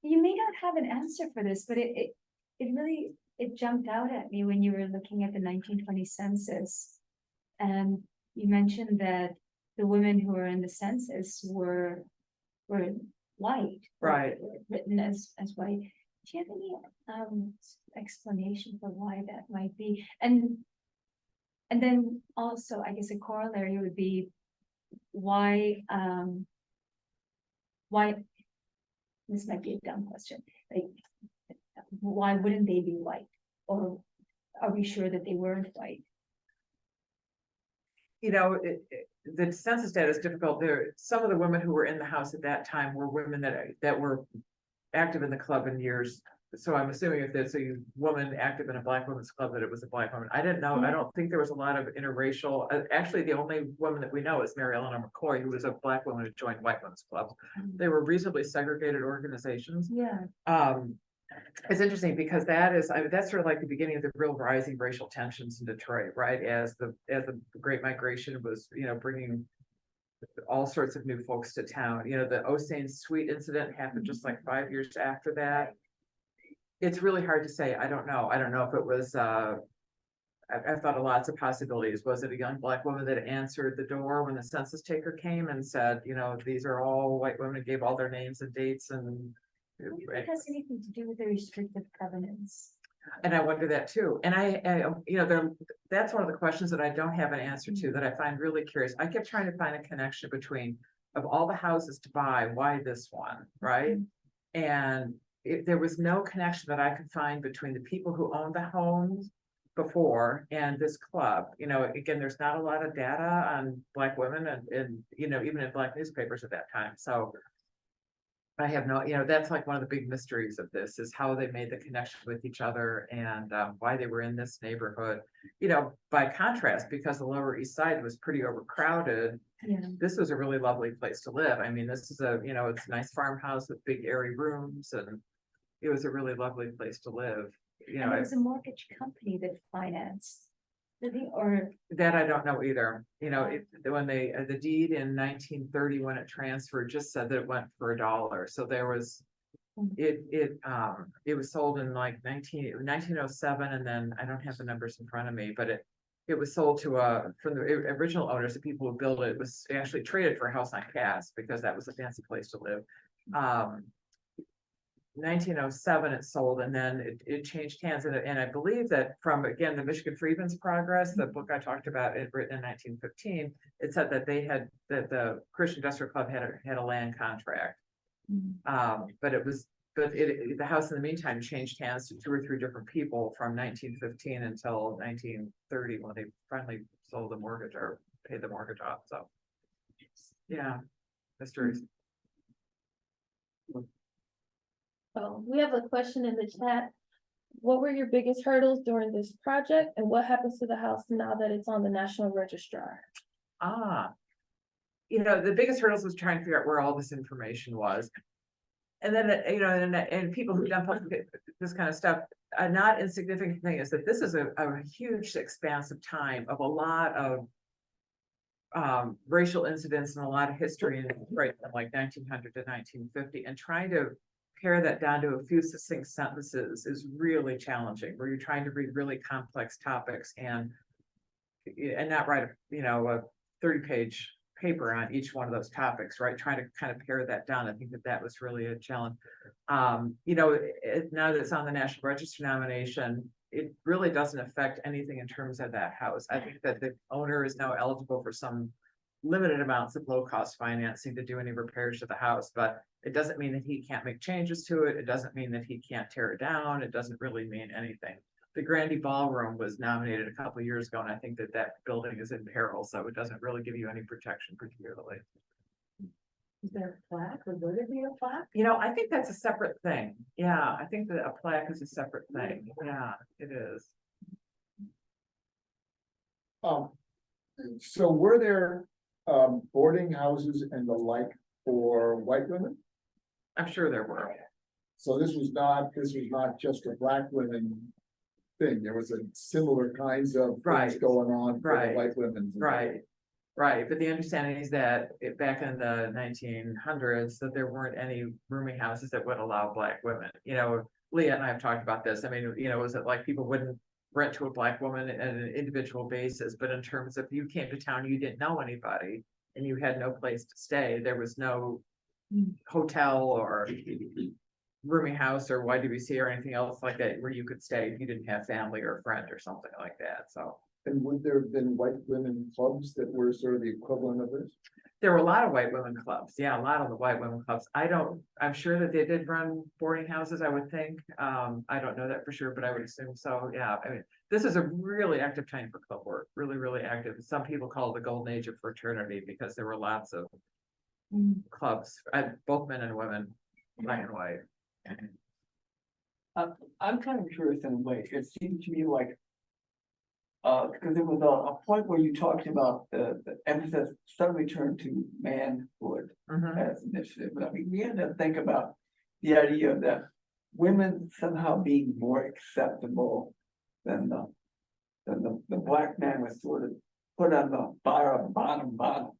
you may not have an answer for this, but it really, it jumped out at me when you were looking at the 1920 census. And you mentioned that the women who were in the census were white. Right. Written as white. Do you have any explanation for why that might be? And then also, I guess a corollary would be why this might be a dumb question, like why wouldn't they be white, or are we sure that they weren't white? The census data is difficult. Some of the women who were in the house at that time were women that were active in the club in years. So I'm assuming if there's a woman active in a Black women's club, that it was a Black woman. I didn't know. I don't think there was a lot of interracial. Actually, the only woman that we know is Mary Eleanor McCoy, who was a Black woman who joined white women's clubs. They were reasonably segregated organizations. Yeah. It's interesting because that's sort of like the beginning of the real rising racial tensions in Detroit, right? As the Great Migration was, bringing all sorts of new folks to town. The Osage Suite incident happened just like 5 years after that. It's really hard to say. I don't know. I don't know if it was, I've thought of lots of possibilities. Was it a young Black woman that answered the door when the census taker came and said, these are all white women, and gave all their names and dates and. I wonder if it has anything to do with the restrictive covenants. And I wonder that too. And that's one of the questions that I don't have an answer to, that I find really curious. I kept trying to find a connection between, of all the houses to buy, why this one, right? And there was no connection that I could find between the people who owned the homes before and this club. Again, there's not a lot of data on Black women and even in Black newspapers at that time. So I have no, that's like one of the big mysteries of this, is how they made the connection with each other and why they were in this neighborhood. By contrast, because the Lower East Side was pretty overcrowded, this was a really lovely place to live. I mean, this is it's a nice farmhouse with big airy rooms, and it was a really lovely place to live. And it was a mortgage company that financed. Or that I don't know either. When the deed in 1930, when it transferred, just said that it went for $1. So there was, it was sold in like 1907, and then I don't have the numbers in front of me, but it was sold to from the original owners, the people who built it. It was actually traded for a house on Cass because that was a fancy place to live. 1907 it sold, and then it changed hands, and I believe that from, again, the Michigan Freedmen's Progress, the book I talked about, it written in 1915, it said that the Christian Industrial Club had a land contract. But the house in the meantime changed hands to 2 or 3 different people from 1915 until 1930, when they finally sold the mortgage or paid the mortgage off. So yeah, mysteries. Oh, we have a question in the chat. What were your biggest hurdles during this project, and what happens to the house now that it's on the National Registrar? The biggest hurdles was trying to figure out where all this information was. And then, and people who've done this kind of stuff, a not insignificant thing is that this is a huge expanse of time of a lot of racial incidents and a lot of history in right from like 1900 to 1950, and trying to pare that down to a few succinct sentences is really challenging, where you're trying to read really complex topics and not write a 30-page paper on each one of those topics, right? Trying to kind of pare that down. I think that was really a challenge. Now that it's on the National Register nomination, it really doesn't affect anything in terms of that house. I think that the owner is now eligible for some limited amounts of low-cost financing to do any repairs to the house, but it doesn't mean that he can't make changes to it. It doesn't mean that he can't tear it down. It doesn't really mean anything. The Grandy Ballroom was nominated a couple of years ago, and I think that building is in peril, so it doesn't really give you any protection particularly. Is there a plaque, or would it be a plaque? I think that's a separate thing. Yeah, I think that a plaque is a separate thing. Yeah, it is. So were there, boarding houses and the like for white women? I'm sure there were. So this was not just a black women thing. There was a similar kinds of things Right. going on for the Right. white women. Right, right, but the understanding is that back in the 1900s, that there weren't any rooming houses that would allow black women. Leah and I have talked about this. I mean, was it like people wouldn't rent to a black woman at an individual basis, but in terms of you came to town, you didn't know anybody and you had no place to stay, there was no hotel or rooming house or YWC or anything else like that where you could stay if you didn't have family or a friend or something like that. So And would there have been white women clubs that were sort of the equivalent of this? there were a lot of white women clubs. Yeah, a lot of the white women clubs. I'm sure that they did run boarding houses, I would think. I don't know that for sure, but I would assume so. Yeah, I mean, this is a really active time for club work, really, really active. Some people call it the golden age of fraternity because there were lots of clubs, both men and women, black and white. I'm kind of curious in a way. It seemed to me like, because there was a point where you talked about the emphasis suddenly turned to manhood Mhm. as initiative. But I mean, we had to think about the idea that women somehow being more acceptable than the black man was sort of put on the bottom.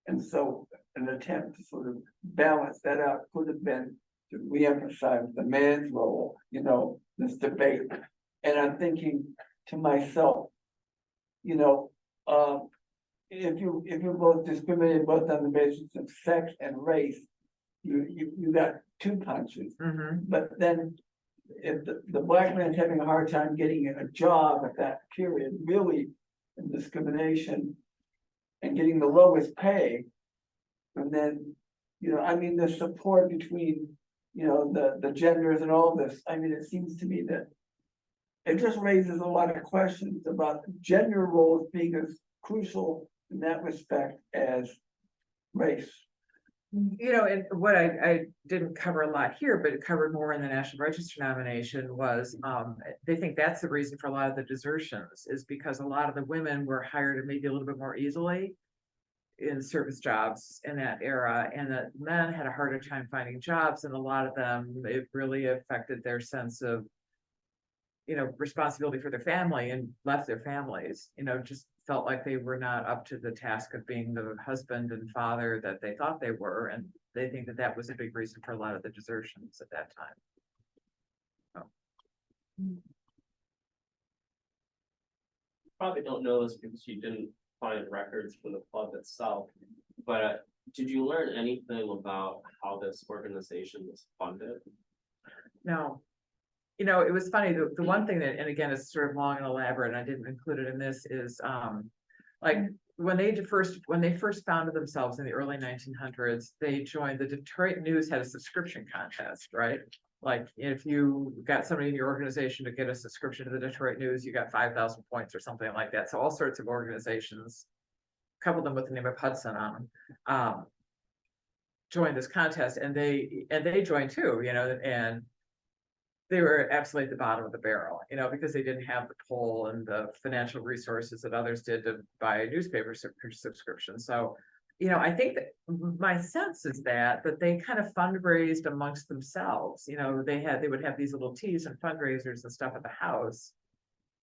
And so an attempt to sort of balance that out could have been to reemphasize the man's role, this debate. And I'm thinking to myself, if you're both discriminated both on the basis of sex and race, you got two punches. Mhm. But then if the black man's having a hard time getting a job at that period, really in discrimination and getting the lowest pay. And then, the support between, the genders and all this, it seems to me that it just raises a lot of questions about gender roles being as crucial in that respect as race. And what I didn't cover a lot here, but it covered more in the National Register nomination was, they think that's the reason for a lot of the desertions is because a lot of the women were hired maybe a little bit more easily in service jobs in that era, and that men had a harder time finding jobs, and a lot of them, it really affected their sense of responsibility for their family and left their families, just felt like they were not up to the task of being the husband and father that they thought they were. And they think that was a big reason for a lot of the desertions at that time. Probably don't know this because you didn't find records for the club itself, but did you learn anything about how this organization was funded? No. It was funny, the one thing that, and again, it's sort of long and elaborate, and I didn't include it in this, is like when they first founded themselves in the early 1900s, they joined the Detroit News had a subscription contest, right? Like if you got somebody in your organization to get a subscription to the Detroit News, you got 5,000 points or something like that. So all sorts of organizations, coupled them with the name of Hudson on them, joined this contest, and they joined too, and they were absolutely at the bottom of the barrel, because they didn't have the pull and the financial resources that others did to buy a newspaper subscription. So, I think that my sense is that they kind of fundraised amongst themselves. They would have these little teas and fundraisers and stuff at the house.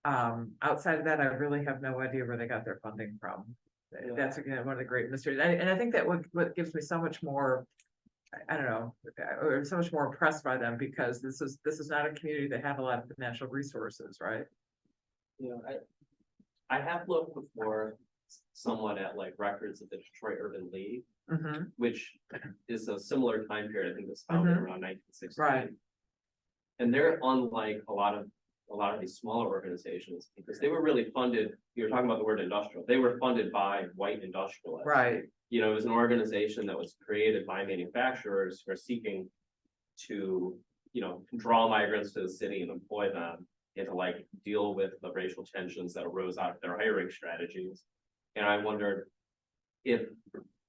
Outside of that, I really have no idea where they got their funding from. That's again, one of the great mysteries, and I think that what gives me so much more, I don't know, or so much more impressed by them, because this is not a community that had a lot of financial resources, right? You know, I have looked before somewhat at like records of the Detroit Urban League, Mm-hmm, which is a similar time period. I think it was founded Mhm. around 1960. right, And they're unlike a lot of these smaller organizations, because they were really funded, you were talking about the word industrial, they were funded by white industrialists. right, You know, it was an organization that was created by manufacturers who are seeking to, you know, draw migrants to the city and employ them, and to like deal with the racial tensions that arose out of their hiring strategies. And I wondered if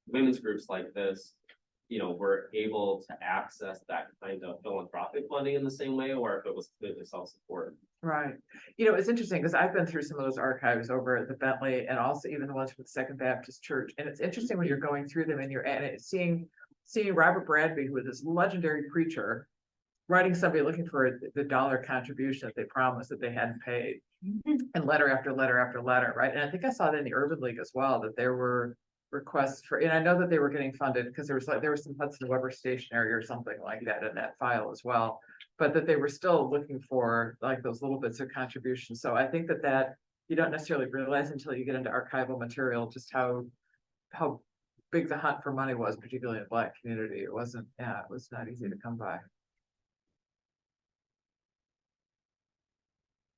women's groups like this, you know, were able to access that kind of philanthropic funding in the same way, or if it was completely self-supported. right. You know, it's interesting, because I've been through some of those archives over at the Bentley, and also even the ones from the Second Baptist Church, and it's interesting when you're going through them and you're at it, seeing Robert Bradby, who was this legendary preacher, writing somebody looking for the dollar contribution that they promised that they hadn't paid, and letter after letter after letter, right? And I think I saw that in the Urban League as well, that there were requests for, and I know that they were getting funded, because there was some Hudson Weber stationery or something like that in that file as well, but that they were still looking for like those little bits of contributions. So I think that you don't necessarily realize until you get into archival material just how big the hunt for money was, particularly in the Black community. It was not easy to come by.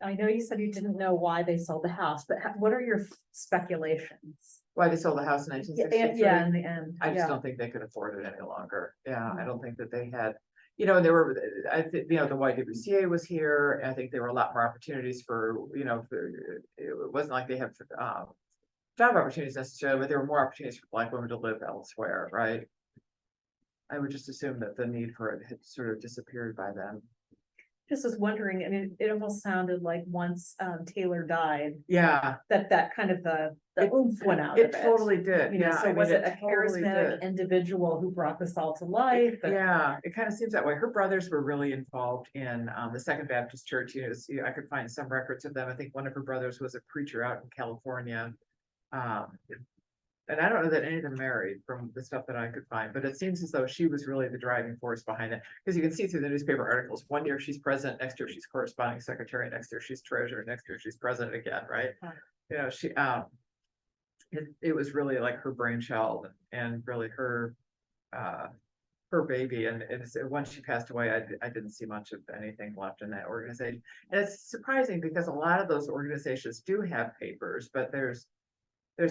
I know you said you didn't know why they sold the house, but what are your speculations? Why they sold the house in 1963? Yeah, in the end. I just yeah. don't think they could afford it any longer. Yeah, I don't think that they had, you know, there were, I think, you know, the YWCA was here, and I think there were a lot more opportunities for, you know, it wasn't like they have job opportunities necessarily, but there were more opportunities for Black women to live elsewhere, right? I would just assume that the need for it had sort of disappeared by then. Just was wondering, I mean, it almost sounded like once Taylor died, Yeah, that kind of the oomph went out of it totally did. You know, Yeah, so I was mean, it a totally charismatic did. individual who brought this all to life? Yeah, it kind of seems that way. Her brothers were really involved in the Second Baptist Church. You know, I could find some records of them. I think one of her brothers was a preacher out in California. And I don't know that any of them married, from the stuff that I could find, but it seems as though she was really the driving force behind it. Because you can see through the newspaper articles, one year she's president, next year she's corresponding secretary, next year she's treasurer, next year she's president again, right? You know, it was really like her brainchild, and really her baby. And once she passed away, I didn't see much of anything left in that organization. And it's surprising, because a lot of those organizations do have papers, but there's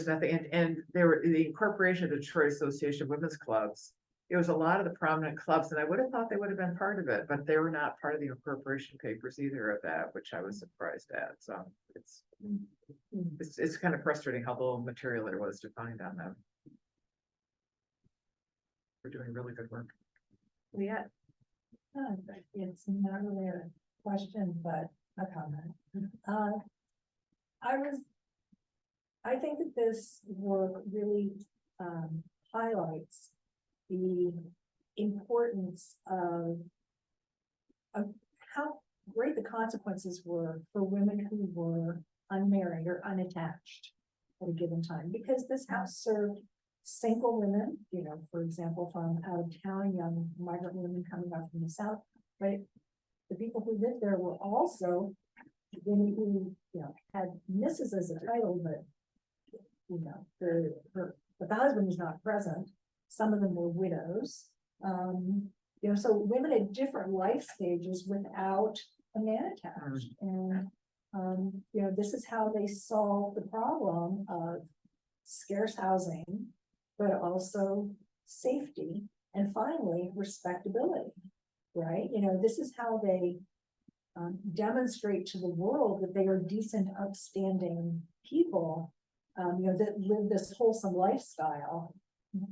nothing, and there were the incorporation of the Detroit Association of Women's Clubs. It was a lot of the prominent clubs, and I would have thought they would have been part of it, but they were not part of the incorporation papers either of that, which I was surprised at. So it's kind of frustrating how little material there was to find on them. We're doing really good work. Yeah. It's not really a question, but a comment. I think that this work really highlights the importance of how great the consequences were for women who were unmarried or unattached at a given time, because this house served single women, you know, for example, from out of town, young migrant women coming up from the South, but the people who lived there were also women who, you know, had Mrs. as a title, but you know, the husband was not present. Some of them were widows. You know, so women at different life stages without a man attached. And you know, this is how they solve the problem of scarce housing, but also safety, and finally respectability, right? You know, this is how they demonstrate to the world that they are decent, upstanding people, you know, that live this wholesome lifestyle,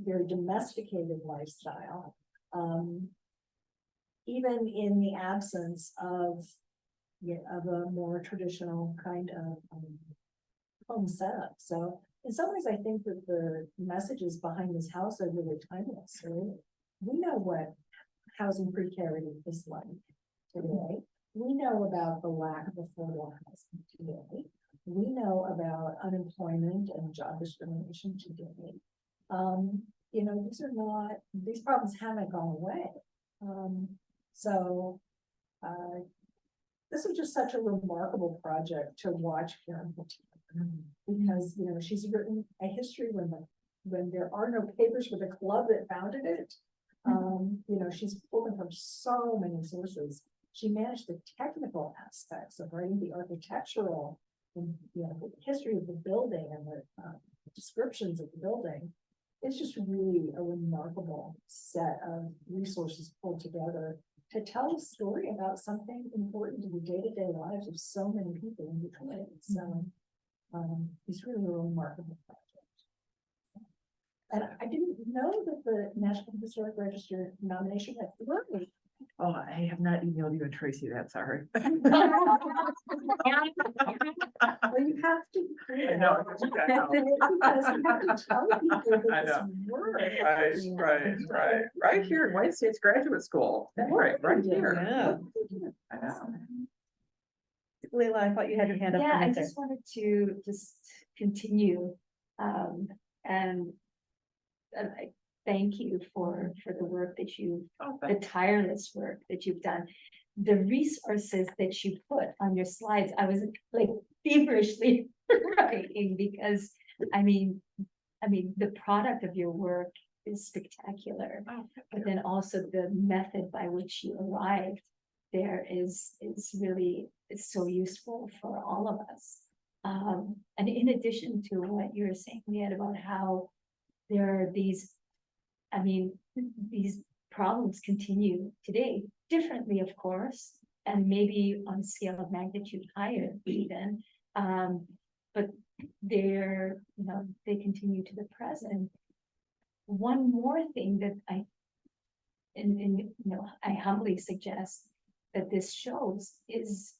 very domesticated lifestyle, even in the absence of, you know, of a more traditional kind of home setup. So in some ways, I think that the messages behind this house are really timeless. Right? We know what housing precarity is like today. We know about the lack of affordable housing today. We know about unemployment and job discrimination today. You know, these problems haven't gone away. So, this was just such a remarkable project to watch Karren put together. Because, you know, she's written a history when there are no papers for the club that founded it. You know, she's pulled from so many sources. She managed the technical aspects of writing the architectural and, you know, the history of the building and the descriptions of the building. It's just really a remarkable set of resources pulled together to tell a story about something important to the day-to-day lives of so many people in Detroit. So, it's really a remarkable project. And I didn't know that the National Historic Register nomination had three. Oh, I have not emailed you and Tracy that, sorry. Well, you have to. I know. Because you have to tell people that I this know. works. Right here in Wayne State's Graduate School. Right here. Yeah. I know. Leila, I thought you had your hand up. Yeah, I right there. just wanted to just continue, and I thank you for the work that Oh, the tireless work that you've done. The resources that you put on your slides, I was like feverishly writing because, I mean, the product of your work is spectacular, but then also the method by which you arrived there is really so useful for all of us. And in addition to what you were saying, Leanne, about how there are these problems continue today, differently, of course, and maybe on a scale of magnitude higher even. But they continue to the present. One more thing that I humbly suggest that this shows is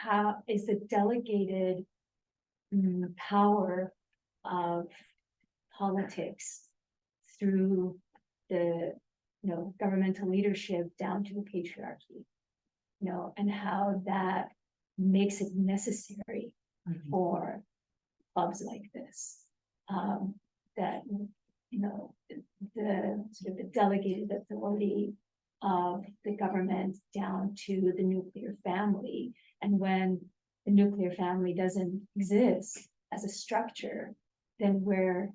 the delegated power of politics through the governmental leadership down to the patriarchy, and how that makes it necessary for clubs like this, that the sort of the delegated authority of the government down to the nuclear family. And when the nuclear family doesn't exist as a structure, then where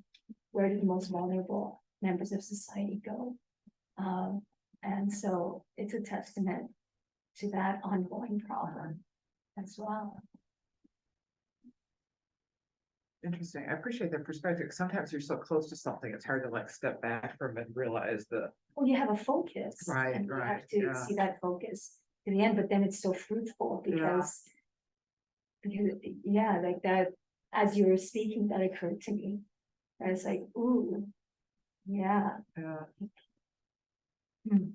do the most vulnerable members of society go? And so it's a testament to that ongoing problem as well. Interesting. I appreciate that perspective. Sometimes you're so close to something, it's hard to like step back from it and realize that. Well, you have a focus. Right, and you right, have to yeah. see that focus to the end, but then it's so fruitful because yeah, like that, as you were speaking, that occurred to me. I was like, ooh, yeah. Yeah. Hmm.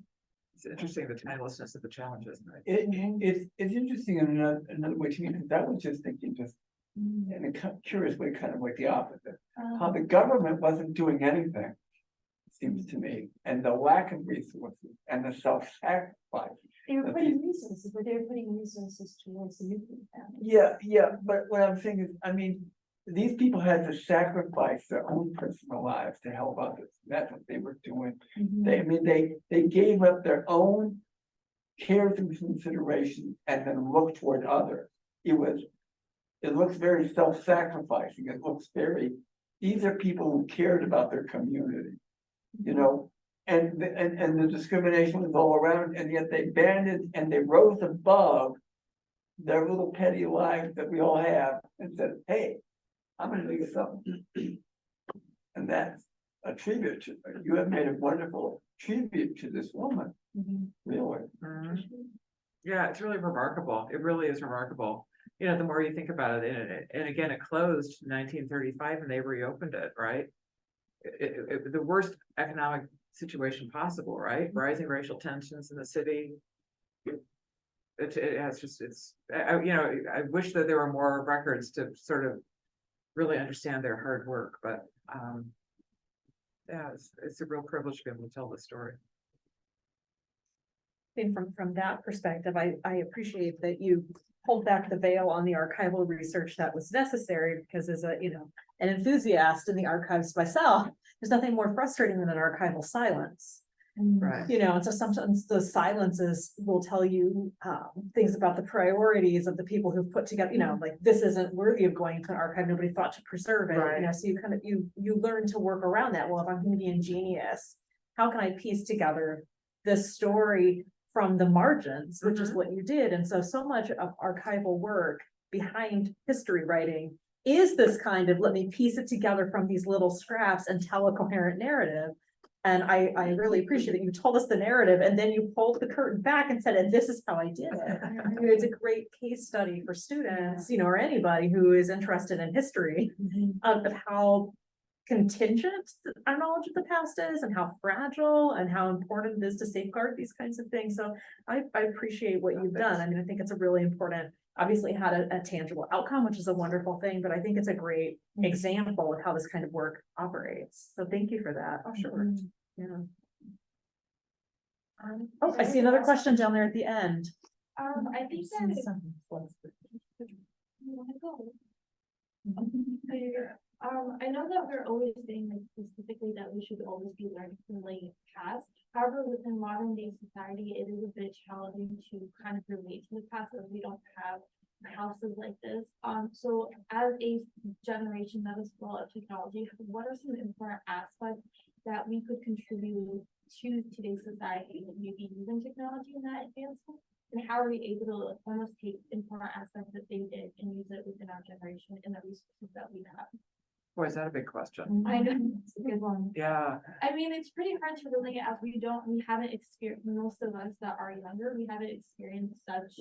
It's interesting, the timelessness of the challenges, right? It's interesting in another way to me, because I was just thinking in a curious way, kind of like the opposite. How the government wasn't doing anything, it seems to me, and the lack of resources and the self-sacrifice. They were putting resources towards the nuclear family. Yeah, but what I'm saying is, these people had to sacrifice their own personal lives to help others. That's what they were doing. They gave up their own cares and considerations and then looked toward others. It looks very self-sacrificing. It looks these are people who cared about their community, and the discrimination was all around, and yet they banded and they rose above their little petty lives that we all have and said, hey, I'm gonna do something. And that's a tribute to, you have made a wonderful tribute to this woman, really. Yeah, it's really remarkable. It really is remarkable. The more you think about it, and again, it closed in 1935 and they reopened it, right? The worst economic situation possible, right? Rising racial tensions in the city. I wish that there were more records to sort of really understand their hard work, but yeah, it's a real privilege to be able to tell the story. And from that perspective, I appreciate that you pulled back the veil on the archival research that was necessary, because as a, an enthusiast in the archives myself, there's nothing more frustrating than an archival silence. Right. And so sometimes those silences will tell you things about the priorities of the people who've put together, like this isn't worthy of going to an archive, nobody thought to preserve it, Right. so you kind of, you learn to work around that. Well, if I'm gonna be ingenious, how can I piece together this story from the margins, which is what you did. And so much of archival work behind history writing is this kind of, let me piece it together from these little scraps and tell a coherent narrative. And I really appreciate that you told us the narrative and then you pulled the curtain back and said, and this is how I did it. It's a great case study for students, or anybody who is interested in history of how contingent our knowledge of the past is and how fragile and how important it is to safeguard these kinds of things. So I appreciate what you've done. I mean, I think it's a really important, obviously it had a tangible outcome, which is a wonderful thing, but I think it's a great example of how this kind of work operates. So thank you for that. Oh, sure. Yeah. Oh, I see another question down there at the end. I think that. You wanna go? I know that we're always saying like specifically that we should always be learning from the past. However, within modern day society, it is a bit challenging to kind of relate to the past as we don't have houses like this. So as a generation that is full of technology, what are some important aspects that we could contribute to today's society, maybe using technology in that advancement? And how are we able to almost take important aspects that they did and use it within our generation and the resources that we have? Boy, is that a big question. I know, it's a good one. Yeah. I mean, it's pretty hard to relate as we haven't experienced, most of us that are younger, we haven't experienced such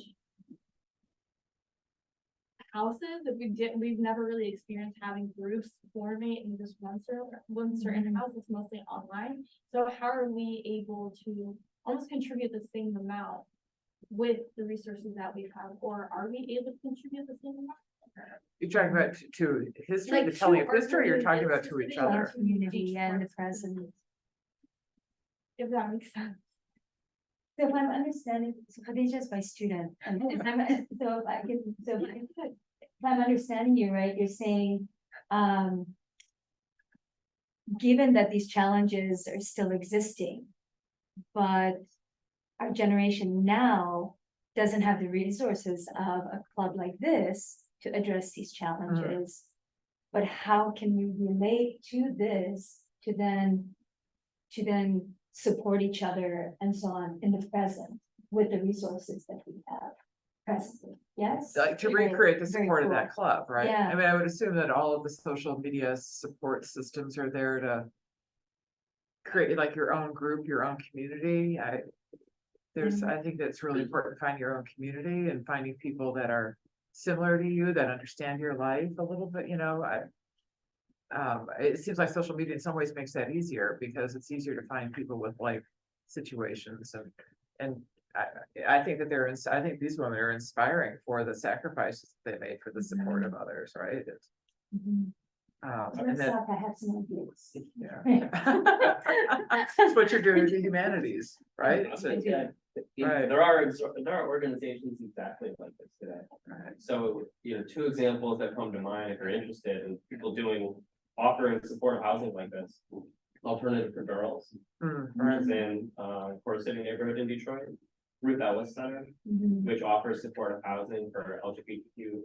houses that we've never really experienced having groups formate in just one certain house. It's mostly online. So how are we able to almost contribute the same amount with the resources that we have, or are we able to contribute the same amount? You're talking about to history, Like the telling of to our history, you're talking about to community, each other. Community and the present. If that makes sense. So if I'm understanding, so Khadija is my student, and if I'm understanding you right, you're saying, given that these challenges are still existing, but our generation now doesn't have the resources of a club like this to address these challenges. But how can we relate to this to then support each other and so on in the present with the resources that we have presently? Yes. Like to Very- recreate the very support of cool. that club, right? Yeah. I mean, I would assume that all of the social media support systems are there to create like your own group, your own community. I think that's really important, to find your own community and finding people that are similar to you, that understand your life a little bit, it seems like social media in some ways makes that easier because it's easier to find people with life situations and I think that I think these women are inspiring for the sacrifices they made for the support of others, right? And then, I have some ideas. yeah. That's what you're doing to humanities, right? Right. There are organizations exactly like this today. Right. So, two examples that come to mind if you're interested in people offering supportive housing like this. Alternative for Girls, which is in Forest City neighborhood in Detroit. Ruth Ellis Center, which offers supportive housing for LGBTQ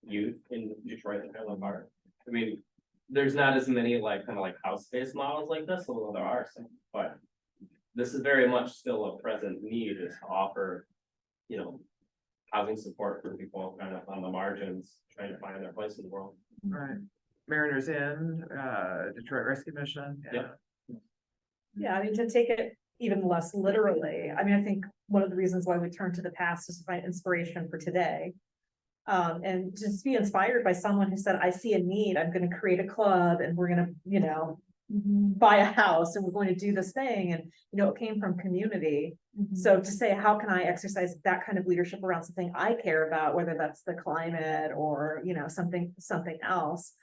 youth in Detroit and Highland Park. I mean, there's not as many kind of house-based models like this, although there are some, but this is very much still a present need, is to offer, housing support for people kind of on the margins, trying to find their place in the world. Right. Mariners Inn, Detroit Rescue Mission. Yeah. Yeah, I mean, to take it even less literally, I mean, I think one of the reasons why we turn to the past is to find inspiration for today. And just be inspired by someone who said, I see a need, I'm gonna create a club and we're gonna, buy a house and we're going to do this thing. And, it came from community. So to say, how can I exercise that kind of leadership around something I care about, whether that's the climate or, something else.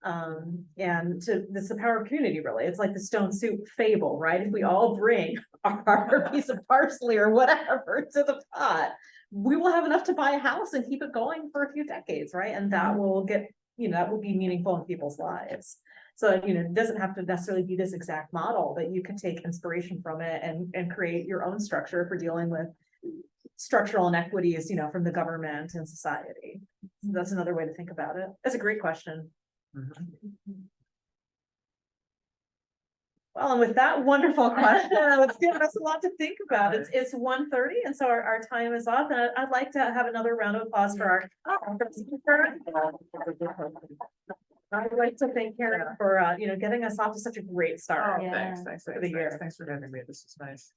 And it's the power of community, really. It's like the stone soup fable, right? If we all bring our piece of parsley or whatever to the pot, we will have enough to buy a house and keep it going for a few decades, right? And that will get, that will be meaningful in people's lives. So, it doesn't have to necessarily be this exact model, but you can take inspiration from it and create your own structure for dealing with structural inequities, from the government and society. So that's another way to think about it. That's a great question. Well, and with that wonderful question, it's given us a lot to think about. It's 1:30, and so our time is up, and I'd like to have another round of applause for our. I'd like to thank Karren for, getting us off to such a great start. Oh, thanks for the year. thanks for having me. This is nice.